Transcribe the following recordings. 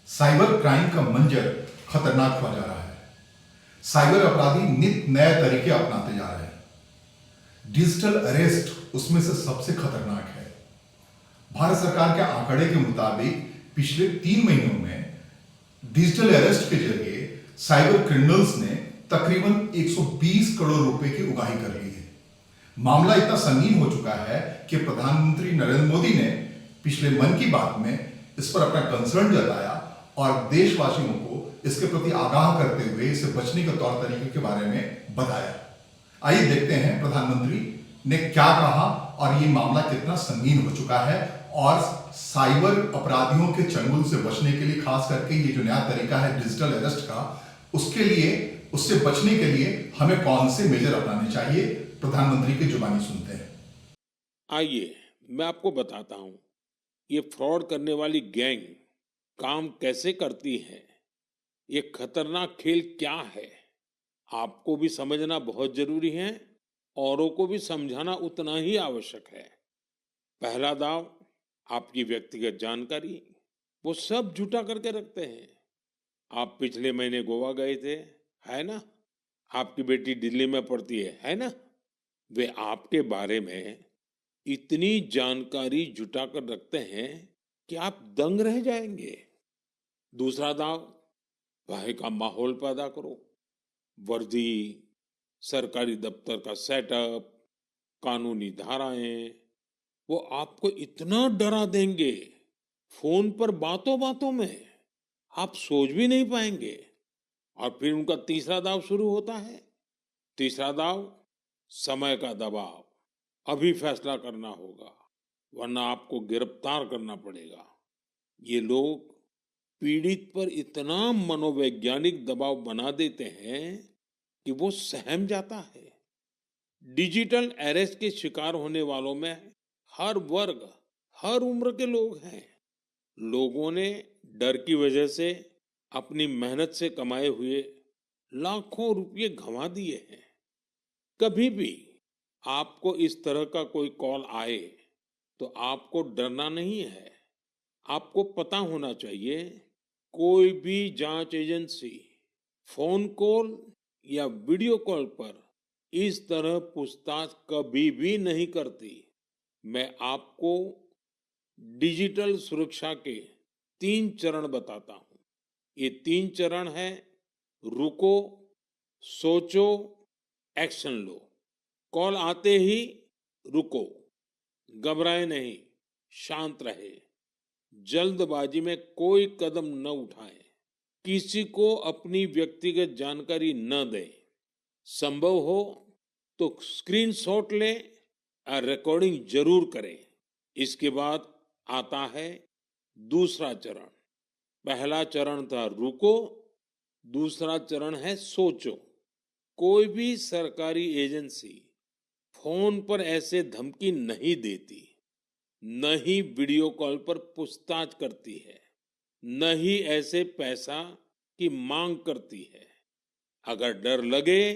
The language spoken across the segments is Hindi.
साइबर क्राइम का मंजर खतरनाक हुआ जा रहा है। साइबर अपराधी नित नए तरीके अपनाते जा रहे हैं। डिजिटल अरेस्ट उसमें से सबसे खतरनाक है। भारत सरकार के आंकड़े के मुताबिक पिछले 3 महीनों में डिजिटल अरेस्ट के जरिए साइबर क्रिमिनल्स ने तकरीबन 120 करोड़ रुपए की उगाही कर ली है। मामला इतना संगीन हो चुका है कि प्रधानमंत्री नरेंद्र मोदी ने पिछले मन की बात में इस पर अपना कंसर्न जताया और देशवासियों को इसके प्रति आगाह करते हुए इसे बचने के तौर तरीके के बारे में बताया। आइए देखते हैं प्रधानमंत्री ने क्या कहा और ये मामला कितना संगीन हो चुका है और साइबर अपराधियों के चंगुल से बचने के लिए, खास करके ये जो नया तरीका है डिजिटल अरेस्ट का, उसके लिए, उससे बचने के लिए हमें कौन से मेजर अपनाने चाहिए। प्रधानमंत्री की जुबानी सुनते हैं। आइए मैं आपको बताता हूं ये फ्रॉड करने वाली गैंग काम कैसे करती है। ये खतरनाक खेल क्या है, आपको भी समझना बहुत जरूरी है, औरों को भी समझाना उतना ही आवश्यक है। पहला दाव, आपकी व्यक्तिगत जानकारी, वो सब जुटा करके रखते हैं। आप पिछले महीने गोवा गए थे, है ना? आपकी बेटी दिल्ली में पढ़ती है ना? वे आपके बारे में इतनी जानकारी जुटा कर रखते हैं कि आप दंग रह जाएंगे। दूसरा दाव, भय का माहौल पैदा करो। वर्दी, सरकारी दफ्तर का सेटअप, कानूनी धाराएं, वो आपको इतना डरा देंगे, फोन पर बातों बातों में आप सोच भी नहीं पाएंगे। और फिर उनका तीसरा दाव शुरू होता है। तीसरा दाव, समय का दबाव। अभी फैसला करना होगा, वरना आपको गिरफ्तार करना पड़ेगा। ये लोग पीड़ित पर इतना मनोवैज्ञानिक दबाव बना देते हैं कि वो सहम जाता है। डिजिटल अरेस्ट के शिकार होने वालों में हर वर्ग, हर उम्र के लोग हैं। लोगों ने डर की वजह से अपनी मेहनत से कमाए हुए लाखों रुपए गंवा दिए हैं। कभी भी आपको इस तरह का कोई कॉल आए तो आपको डरना नहीं है। आपको पता होना चाहिए, कोई भी जांच एजेंसी फोन कॉल या वीडियो कॉल पर इस तरह पूछताछ कभी भी नहीं करती। मैं आपको डिजिटल सुरक्षा के 3 चरण बताता हूं। ये 3 चरण है: रुको, सोचो, एक्शन लो। कॉल आते ही रुको, घबराए नहीं, शांत रहे, जल्दबाजी में कोई कदम न उठाएं, किसी को अपनी व्यक्तिगत जानकारी न दें। संभव हो तो स्क्रीनशॉट लें और रिकॉर्डिंग जरूर करें। इसके बाद आता है दूसरा चरण। पहला चरण था रुको, दूसरा चरण है सोचो। कोई भी सरकारी एजेंसी फोन पर ऐसे धमकी नहीं देती, न ही वीडियो कॉल पर पूछताछ करती है, न ही ऐसे पैसा की मांग करती है। अगर डर लगे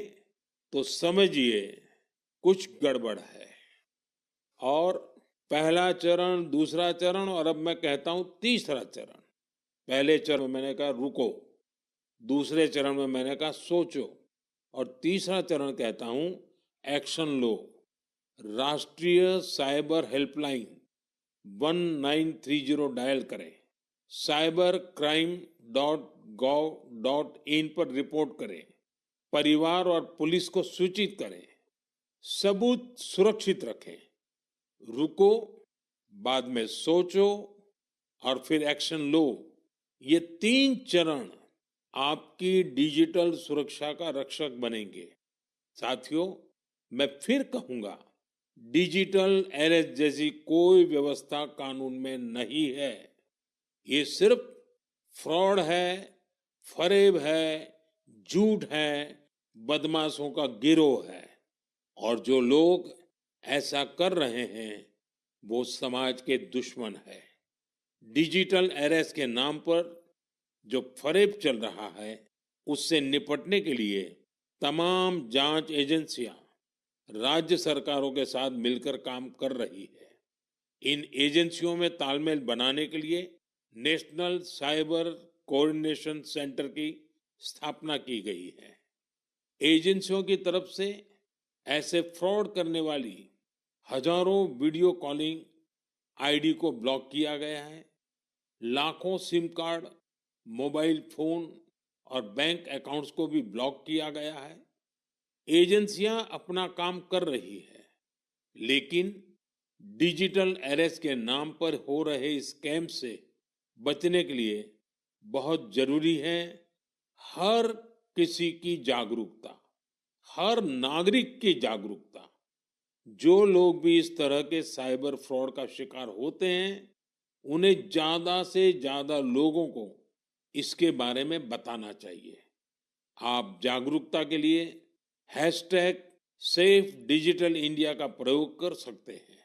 तो समझिए कुछ गड़बड़ है। और पहला चरण, दूसरा चरण, और अब मैं कहता हूं तीसरा चरण। पहले चरण में मैंने कहा रुको, दूसरे चरण में मैंने कहा सोचो, और तीसरा चरण कहता हूं एक्शन लो। राष्ट्रीय साइबर हेल्पलाइन 1930 डायल करें। cybercrime.gov.in पर रिपोर्ट करें। परिवार और पुलिस को सूचित करें। सबूत सुरक्षित रखें। रुको, बाद में सोचो और फिर एक्शन लो। ये 3 चरण आपकी डिजिटल सुरक्षा का रक्षक बनेंगे। साथियों, मैं फिर कहूंगा, डिजिटल अरेस्ट जैसी कोई व्यवस्था कानून में नहीं है। ये सिर्फ फ्रॉड है, फरेब है, झूठ है, बदमाशों का गिरोह है। और जो लोग ऐसा कर रहे हैं वो समाज के दुश्मन है। डिजिटल अरेस्ट के नाम पर जो फरेब चल रहा है, उससे निपटने के लिए तमाम जांच एजेंसियां राज्य सरकारों के साथ मिलकर काम कर रही है। इन एजेंसियों में तालमेल बनाने के लिए नेशनल साइबर कोऑर्डिनेशन सेंटर की स्थापना की गई है। एजेंसियों की तरफ से ऐसे फ्रॉड करने वाली हजारों वीडियो कॉलिंग आईडी को ब्लॉक किया गया है। लाखों सिम कार्ड, मोबाइल फोन और बैंक अकाउंट्स को भी ब्लॉक किया गया है। एजेंसियां अपना काम कर रही है, लेकिन डिजिटल अरेस्ट के नाम पर हो रहे स्कैम से बचने के लिए बहुत जरूरी है हर किसी की जागरूकता, हर नागरिक की जागरूकता। जो लोग भी इस तरह के साइबर फ्रॉड का शिकार होते हैं, उन्हें ज्यादा से ज्यादा लोगों को इसके बारे में बताना चाहिए। आप जागरूकता के लिए हैशटैग सेफ डिजिटल इंडिया का प्रयोग कर सकते हैं।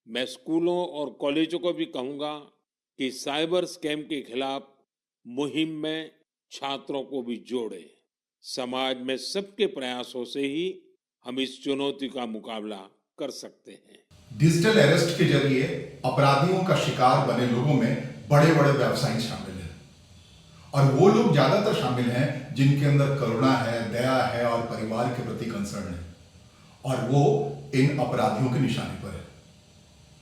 मैं स्कूलों और कॉलेजों को भी कहूंगा कि साइबर स्कैम के खिलाफ मुहिम में छात्रों को भी जोड़े। समाज में सबके प्रयासों से ही हम इस चुनौती का मुकाबला कर सकते हैं। डिजिटल अरेस्ट के जरिए अपराधियों का शिकार बने लोगों में बड़े बड़े व्यवसायी शामिल हैं, और वो लोग ज्यादातर शामिल हैं जिनके अंदर करुणा है, दया है और परिवार के प्रति कंसर्न है, और वो इन अपराधियों के निशाने पर है।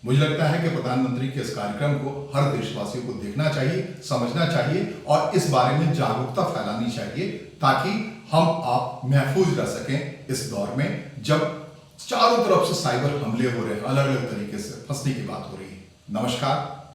मुझे लगता है कि प्रधानमंत्री के इस कार्यक्रम को हर देशवासियों को देखना चाहिए, समझना चाहिए और इस बारे में जागरूकता फैलानी चाहिए, ताकि हम आप महफूज रह सकें इस दौर में जब चारों तरफ से साइबर हमले हो रहे हैं, अलग अलग तरीके से फंसने की बात हो रही है। नमस्कार।